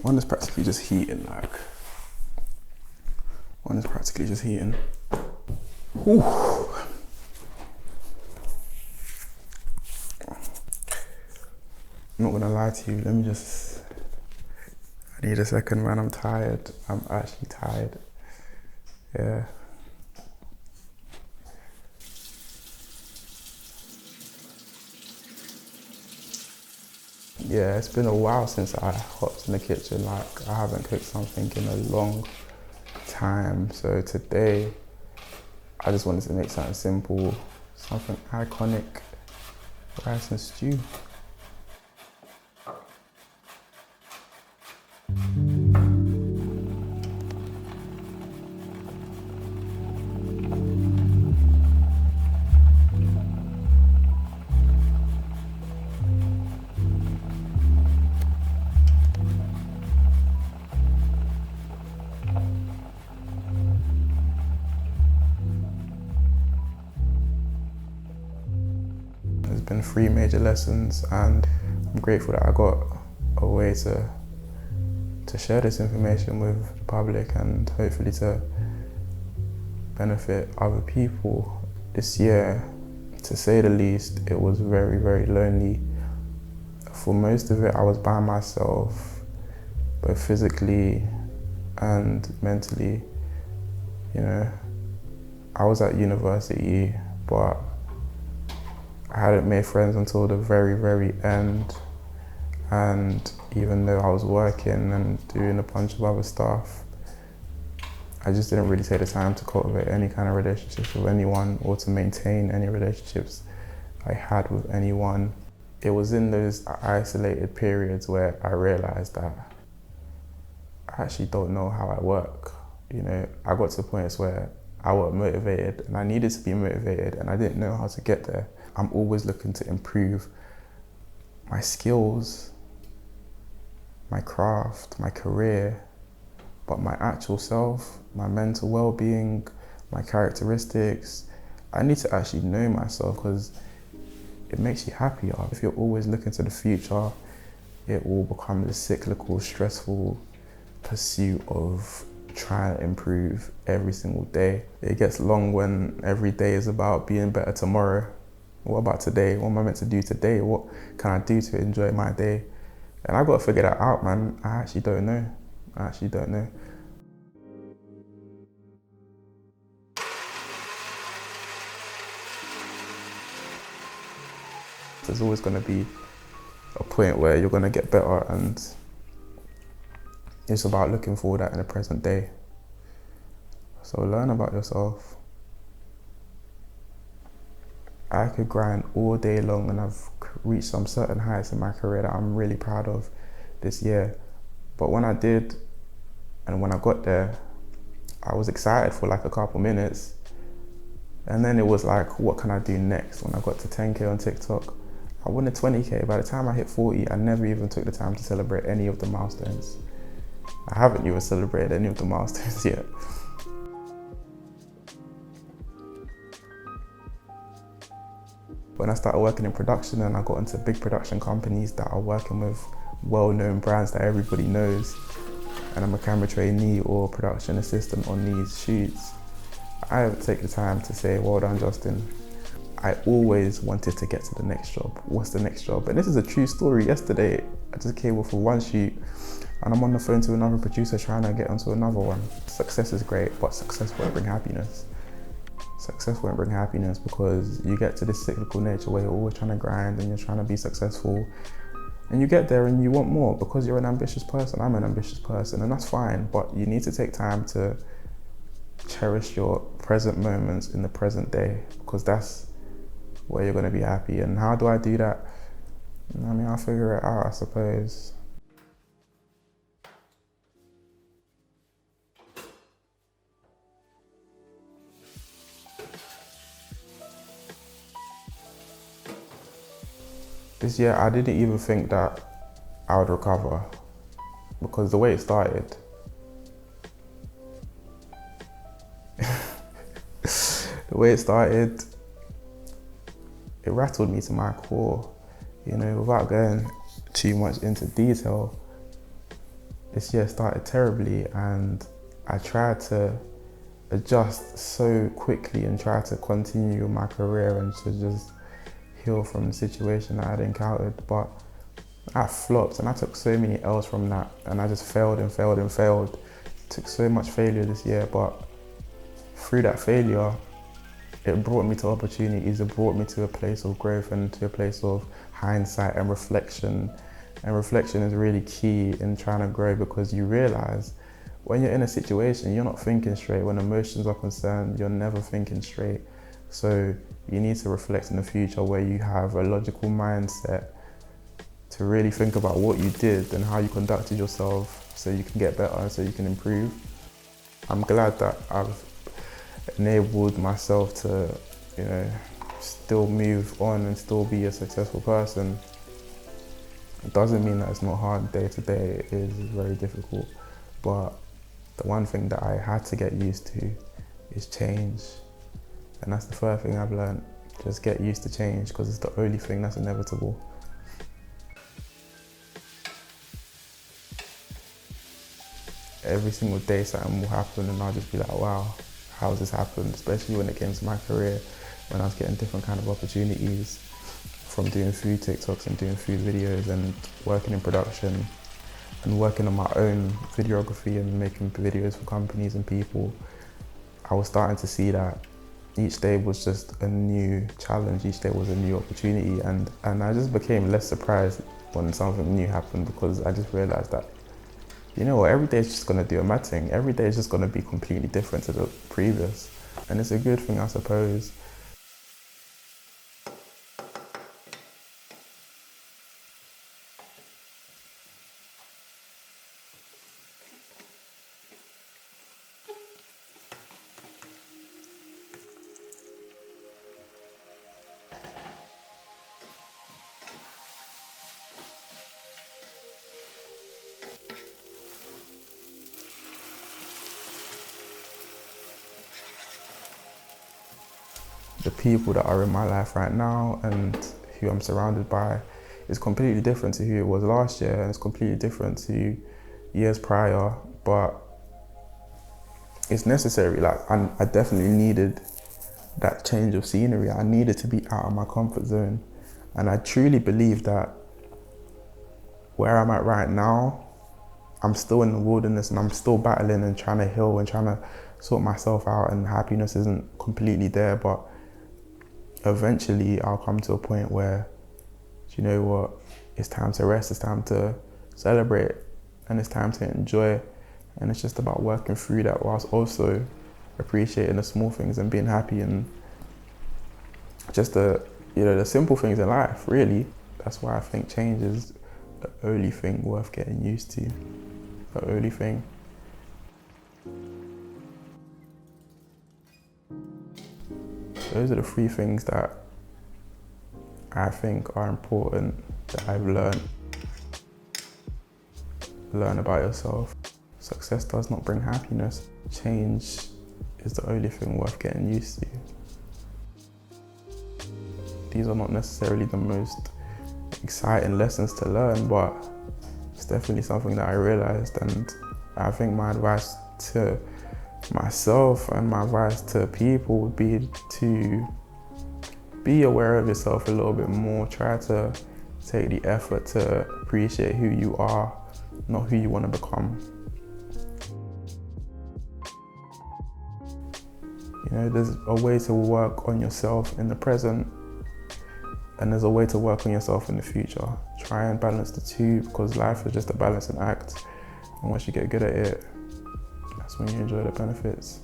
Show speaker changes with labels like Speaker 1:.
Speaker 1: One is practically just heating, like. One is practically just heating. Whew. I'm not gonna lie to you, I need a second, man. I'm tired. I'm actually tired. Yeah. Yeah, it's been a while since I hopped in the kitchen. Like, I haven't cooked something in a long time. So today, I just wanted to make something simple, something iconic, rice and stew. There's been 3 major lessons, and I'm grateful that I got a way to share this information with the public and hopefully to benefit other people. This year, to say the least, it was very, very lonely. For most of it, I was by myself, both physically and mentally. You know, I was at university, but I hadn't made friends until the very, very end. And even though I was working and doing a bunch of other stuff, I just didn't really take the time to cultivate any kind of relationships with anyone or to maintain any relationships I had with anyone. It was in those isolated periods where I realized that I actually don't know how I work. You know, I got to points where I was motivated and I needed to be motivated and I didn't know how to get there. I'm always looking to improve my skills, my craft, my career, but my actual self, my mental well-being, my characteristics, I need to actually know myself because it makes you happier. If you're always looking to the future, it will become this cyclical, stressful pursuit of trying to improve every single day. It gets long when every day is about being better tomorrow. What about today? What am I meant to do today? What can I do to enjoy my day? And I got to figure that out, man. I actually don't know. There's always going to be a point where you're going to get better, and it's about looking forward at in the present day. So learn about yourself. I could grind all day long and I've reached some certain heights in my career that I'm really proud of this year. But when I did, and when I got there, I was excited for like a couple minutes. And then it was like, what can I do next? When I got to 10K on TikTok, I wanted 20K. By the time I hit 40, I never even took the time to celebrate any of the milestones. I haven't even celebrated any of the milestones yet. When I started working in production and I got into big production companies that are working with well-known brands that everybody knows, and I'm a camera trainee or production assistant on these shoots, I have to take the time to say, well done, Justin. I always wanted to get to the next job. What's the next job? And this is a true story. Yesterday, I just came off for one shoot and I'm on the phone to another producer trying to get onto another one. Success is great, but success won't bring happiness. Success won't bring happiness because you get to this cyclical nature where you're always trying to grind and you're trying to be successful. And you get there and you want more because you're an ambitious person. I'm an ambitious person, and that's fine, but you need to take time to cherish your present moments in the present day because that's where you're going to be happy. And how do I do that? I mean, I'll figure it out, I suppose. This year, I didn't even think that I would recover because the way it started, it rattled me to my core. You know, without going too much into detail, this year started terribly, and I tried to adjust so quickly and try to continue my career and to just heal from the situation that I'd encountered. But I flopped, and I took so many L's from that, and I just failed and failed and failed. Took so much failure this year, but through that failure, it brought me to opportunities. It brought me to a place of growth and to a place of hindsight and reflection. And reflection is really key in trying to grow, because you realize when you're in a situation, you're not thinking straight. When emotions are concerned, you're never thinking straight. So you need to reflect in the future where you have a logical mindset to really think about what you did and how you conducted yourself so you can get better and so you can improve. I'm glad that I've enabled myself to, still move on and still be a successful person. It doesn't mean that it's not hard day to day. It is very difficult. But the one thing that I had to get used to is change. And that's the first thing I've learned. Just get used to change, because it's the only thing that's inevitable. Every single day something will happen and I'll just be like, wow, how has this happened? Especially when it came to my career, when I was getting different kind of opportunities from doing food TikToks and doing food videos and working in production and working on my own videography and making videos for companies and people. I was starting to see that each day was just a new challenge, each day was a new opportunity, and I just became less surprised when something new happened, because I just realized that, every day is just going to do a mad thing. Every day is just going to be completely different to the previous. And it's a good thing, I suppose. The people that are in my life right now and who I'm surrounded by is completely different to who it was last year, and it's completely different to years prior, but it's necessary. I definitely needed that change of scenery. I needed to be out of my comfort zone, and I truly believe that where I'm at right now, I'm still in the wilderness and I'm still battling and trying to heal and trying to sort myself out, and happiness isn't completely there, but eventually I'll come to a point where, you know what, it's time to rest, it's time to celebrate, and it's time to enjoy. And it's just about working through that whilst also appreciating the small things and being happy, and just the simple things in life, really. That's why I think change is the only thing worth getting used to, the only thing. Those are the three things that I think are important that I've learned. Learn about yourself. Success does not bring happiness. Change is the only thing worth getting used to. These are not necessarily the most exciting lessons to learn, but it's definitely something that I realized, and I think my advice to myself and my advice to people would be to be aware of yourself a little bit more. Try to take the effort to appreciate who you are, not who you want to become. There's a way to work on yourself in the present, and there's a way to work on yourself in the future. Try and balance the two, because life is just a balancing act, and once you get good at it, that's when you enjoy the benefits.